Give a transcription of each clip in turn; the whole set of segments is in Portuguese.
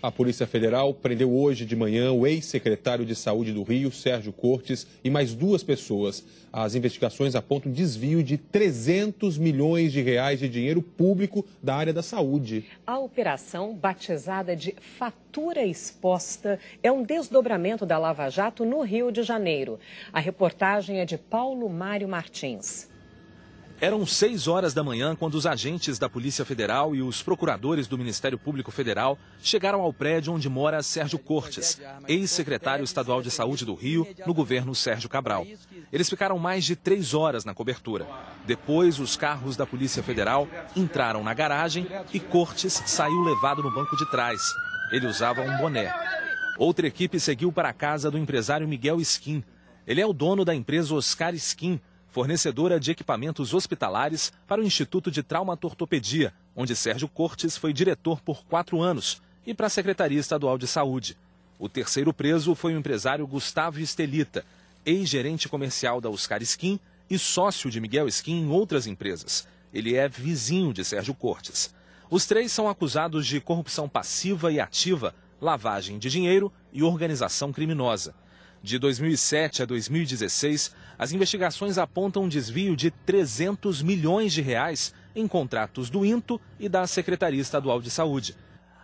A Polícia Federal prendeu hoje de manhã o ex-secretário de Saúde do Rio, Sérgio Cortes, e mais 2 pessoas. As investigações apontam desvio de 300 milhões de reais de dinheiro público da área da saúde. A operação, batizada de Fatura Exposta, é um desdobramento da Lava Jato no Rio de Janeiro. A reportagem é de Paulo Mário Martins. Eram 6 horas da manhã quando os agentes da Polícia Federal e os procuradores do Ministério Público Federal chegaram ao prédio onde mora Sérgio Cortes, ex-secretário estadual de Saúde do Rio, no governo Sérgio Cabral. Eles ficaram mais de 3 horas na cobertura. Depois, os carros da Polícia Federal entraram na garagem e Cortes saiu levado no banco de trás. Ele usava um boné. Outra equipe seguiu para a casa do empresário Miguel Skin. Ele é o dono da empresa Oscar Skin, fornecedora de equipamentos hospitalares para o Instituto de Traumatortopedia, onde Sérgio Cortes foi diretor por 4 anos, e para a Secretaria Estadual de Saúde. O terceiro preso foi o empresário Gustavo Estelita, ex-gerente comercial da Oscar Skin e sócio de Miguel Skin em outras empresas. Ele é vizinho de Sérgio Cortes. Os 3 são acusados de corrupção passiva e ativa, lavagem de dinheiro e organização criminosa. De 2007 a 2016, as investigações apontam um desvio de 300 milhões de reais em contratos do INTO e da Secretaria Estadual de Saúde.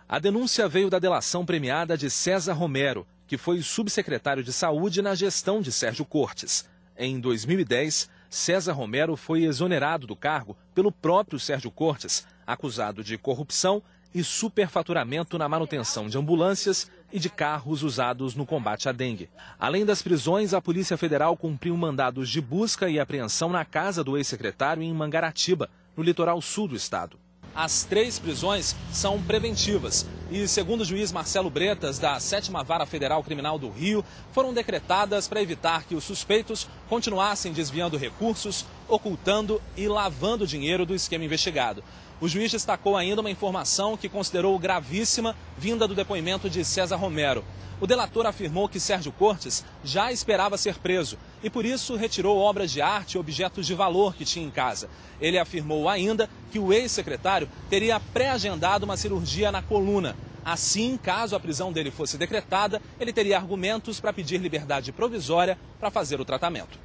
A denúncia veio da delação premiada de César Romero, que foi subsecretário de Saúde na gestão de Sérgio Cortes. Em 2010, César Romero foi exonerado do cargo pelo próprio Sérgio Cortes, acusado de corrupção e superfaturamento na manutenção de ambulâncias e de carros usados no combate à dengue. Além das prisões, a Polícia Federal cumpriu mandados de busca e apreensão na casa do ex-secretário em Mangaratiba, no litoral sul do estado. As 3 prisões são preventivas e, segundo o juiz Marcelo Bretas, da 7ª Vara Federal Criminal do Rio, foram decretadas para evitar que os suspeitos continuassem desviando recursos, ocultando e lavando dinheiro do esquema investigado. O juiz destacou ainda uma informação que considerou gravíssima, vinda do depoimento de César Romero. O delator afirmou que Sérgio Cortes já esperava ser preso e, por isso, retirou obras de arte e objetos de valor que tinha em casa. Ele afirmou ainda que o ex-secretário teria pré-agendado uma cirurgia na coluna. Assim, caso a prisão dele fosse decretada, ele teria argumentos para pedir liberdade provisória para fazer o tratamento.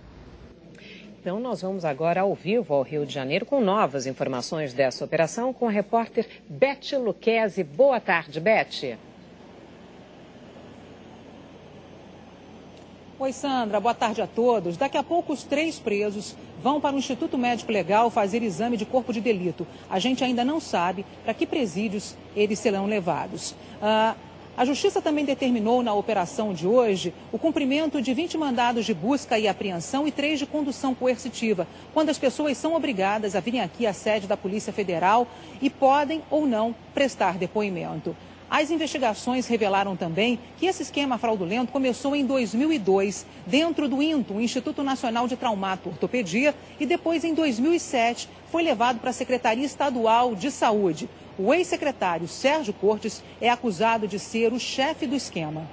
Então, nós vamos agora ao vivo ao Rio de Janeiro com novas informações dessa operação com a repórter Beth Luquezzi. Boa tarde, Beth. Oi, Sandra. Boa tarde a todos. Daqui a pouco os 3 presos vão para o Instituto Médico Legal fazer exame de corpo de delito. A gente ainda não sabe para que presídios eles serão levados. A Justiça também determinou na operação de hoje o cumprimento de 20 mandados de busca e apreensão e 3 de condução coercitiva, quando as pessoas são obrigadas a virem aqui à sede da Polícia Federal e podem ou não prestar depoimento. As investigações revelaram também que esse esquema fraudulento começou em 2002, dentro do INTO, o Instituto Nacional de Traumatortopedia, e depois, em 2007, foi levado para a Secretaria Estadual de Saúde. O ex-secretário Sérgio Cortes é acusado de ser o chefe do esquema.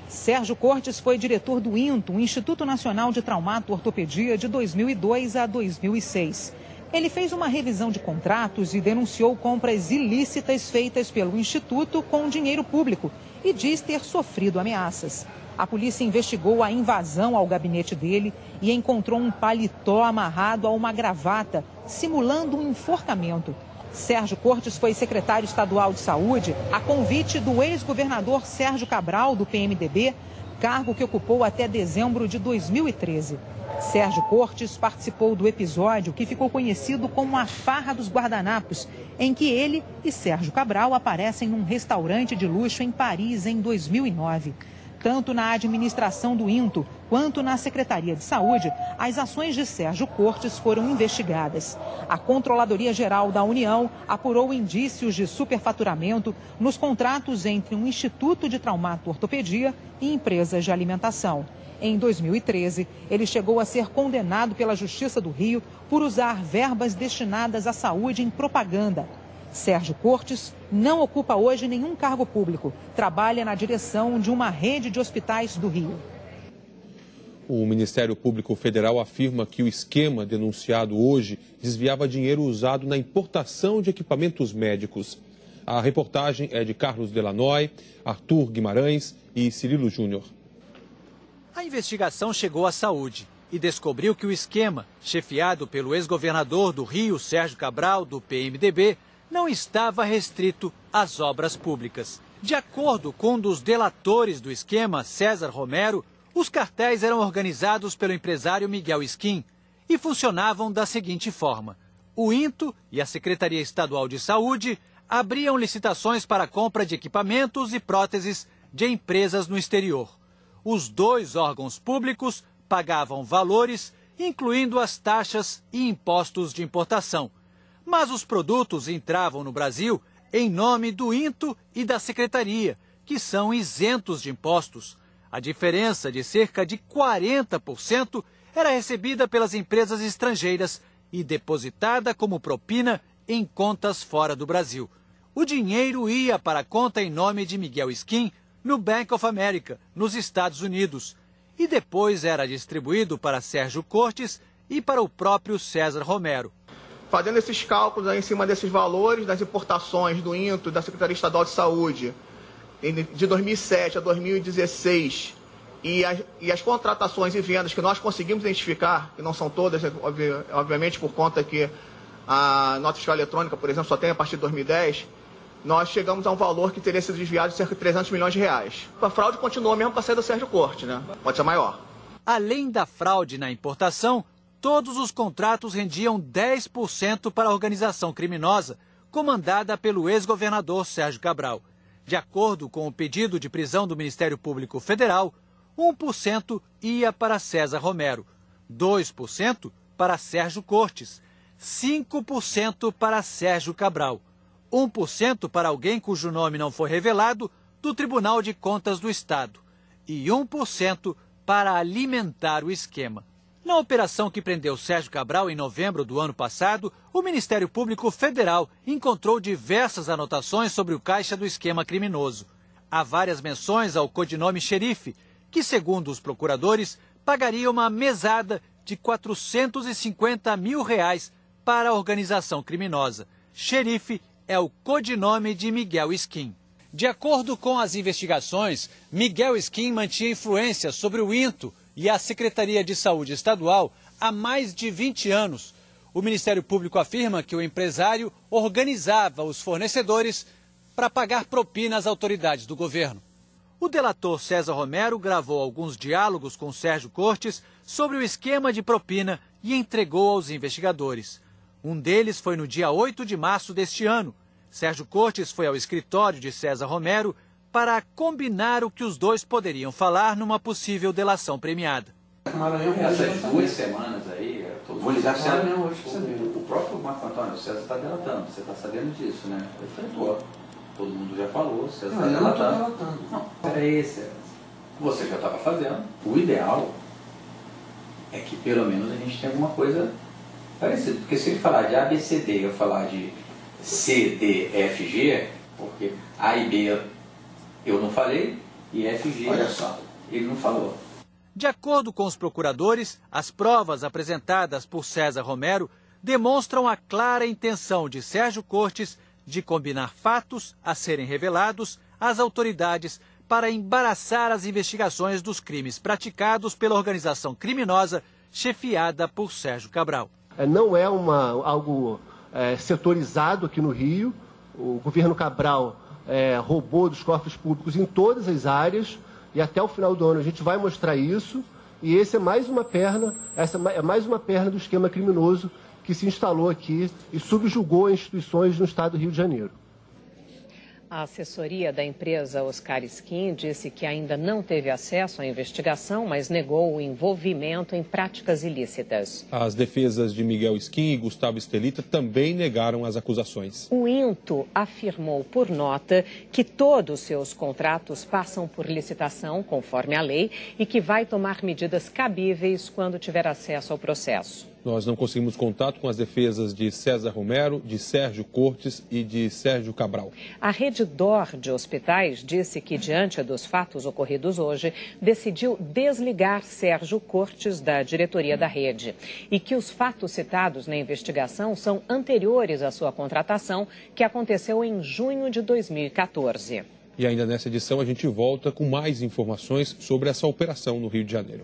Sérgio Cortes foi diretor do INTO, o Instituto Nacional de Traumatortopedia, de 2002 a 2006. Ele fez uma revisão de contratos e denunciou compras ilícitas feitas pelo Instituto com dinheiro público e diz ter sofrido ameaças. A polícia investigou a invasão ao gabinete dele e encontrou um paletó amarrado a uma gravata, simulando um enforcamento. Sérgio Cortes foi secretário estadual de saúde a convite do ex-governador Sérgio Cabral, do PMDB, cargo que ocupou até dezembro de 2013. Sérgio Cortes participou do episódio que ficou conhecido como a Farra dos Guardanapos, em que ele e Sérgio Cabral aparecem num restaurante de luxo em Paris em 2009. Tanto na administração do INTO quanto na Secretaria de Saúde, as ações de Sérgio Cortes foram investigadas. A Controladoria Geral da União apurou indícios de superfaturamento nos contratos entre um Instituto de Traumatortopedia e empresas de alimentação. Em 2013, ele chegou a ser condenado pela Justiça do Rio por usar verbas destinadas à saúde em propaganda. Sérgio Cortes não ocupa hoje nenhum cargo público. Trabalha na direção de uma rede de hospitais do Rio. O Ministério Público Federal afirma que o esquema denunciado hoje desviava dinheiro usado na importação de equipamentos médicos. A reportagem é de Carlos Delanoy, Arthur Guimarães e Cirilo Júnior. A investigação chegou à saúde e descobriu que o esquema, chefiado pelo ex-governador do Rio, Sérgio Cabral, do PMDB, não estava restrito às obras públicas. De acordo com um dos delatores do esquema, César Romero, os cartéis eram organizados pelo empresário Miguel Skin e funcionavam da seguinte forma. O INTO e a Secretaria Estadual de Saúde abriam licitações para a compra de equipamentos e próteses de empresas no exterior. Os dois órgãos públicos pagavam valores, incluindo as taxas e impostos de importação. Mas os produtos entravam no Brasil em nome do INTO e da Secretaria, que são isentos de impostos. A diferença de cerca de 40% era recebida pelas empresas estrangeiras e depositada como propina em contas fora do Brasil. O dinheiro ia para a conta em nome de Miguel Skin no Bank of America, nos Estados Unidos, e depois era distribuído para Sérgio Cortes e para o próprio César Romero. Fazendo esses cálculos aí em cima desses valores das importações do INTO, da Secretaria Estadual de Saúde, de 2007 a 2016, e as contratações e vendas que nós conseguimos identificar, que não são todas, obviamente por conta que a nota fiscal eletrônica, por exemplo, só tem a partir de 2010, nós chegamos a um valor que teria sido desviado de cerca de 300 milhões de reais. A fraude continuou mesmo para sair do Sérgio Cortes, né? Pode ser maior. Além da fraude na importação, todos os contratos rendiam 10% para a organização criminosa, comandada pelo ex-governador Sérgio Cabral. De acordo com o pedido de prisão do Ministério Público Federal, 1% ia para César Romero, 2% para Sérgio Cortes, 5% para Sérgio Cabral, 1% para alguém cujo nome não foi revelado do Tribunal de Contas do Estado e 1% para alimentar o esquema. Na operação que prendeu Sérgio Cabral em novembro do ano passado, o Ministério Público Federal encontrou diversas anotações sobre o caixa do esquema criminoso. Há várias menções ao codinome Xerife, que, segundo os procuradores, pagaria uma mesada de R$450 mil para a organização criminosa. Xerife é o codinome de Miguel Skin. De acordo com as investigações, Miguel Skin mantinha influência sobre o INTO e a Secretaria de Saúde Estadual há mais de 20 anos. O Ministério Público afirma que o empresário organizava os fornecedores para pagar propina às autoridades do governo. O delator César Romero gravou alguns diálogos com Sérgio Cortes sobre o esquema de propina e entregou aos investigadores. Um deles foi no dia 8 de março deste ano. Sérgio Cortes foi ao escritório de César Romero para combinar o que os dois poderiam falar numa possível delação premiada. Essas 2 semanas aí, vou ligar para mesmo hoje. O próprio Marco Antônio César está delatando, você está sabendo disso, né? Todo mundo já falou, César está delatando. Não, peraí, César. Você já estava fazendo. O ideal é que pelo menos a gente tenha alguma coisa parecida. Porque se ele falar de A, B, C, D, eu falar de C, D, F, G, porque A e B eu não falei, e F, G, olha só, ele não falou. De acordo com os procuradores, as provas apresentadas por César Romero demonstram a clara intenção de Sérgio Cortes de combinar fatos a serem revelados às autoridades para embaraçar as investigações dos crimes praticados pela organização criminosa chefiada por Sérgio Cabral. Não é algo setorizado aqui no Rio. O governo Cabral roubou dos cofres públicos em todas as áreas e até o final do ano a gente vai mostrar isso. E essa é mais uma perna do esquema criminoso que se instalou aqui e subjugou instituições no estado do Rio de Janeiro. A assessoria da empresa Oscar Skin disse que ainda não teve acesso à investigação, mas negou o envolvimento em práticas ilícitas. As defesas de Miguel Skin e Gustavo Estelita também negaram as acusações. O INTO afirmou por nota que todos os seus contratos passam por licitação, conforme a lei, e que vai tomar medidas cabíveis quando tiver acesso ao processo. Nós não conseguimos contato com as defesas de César Romero, de Sérgio Cortes e de Sérgio Cabral. A Rede DOR de hospitais disse que, diante dos fatos ocorridos hoje, decidiu desligar Sérgio Cortes da diretoria da rede e que os fatos citados na investigação são anteriores à sua contratação, que aconteceu em junho de 2014. E ainda nessa edição a gente volta com mais informações sobre essa operação no Rio de Janeiro.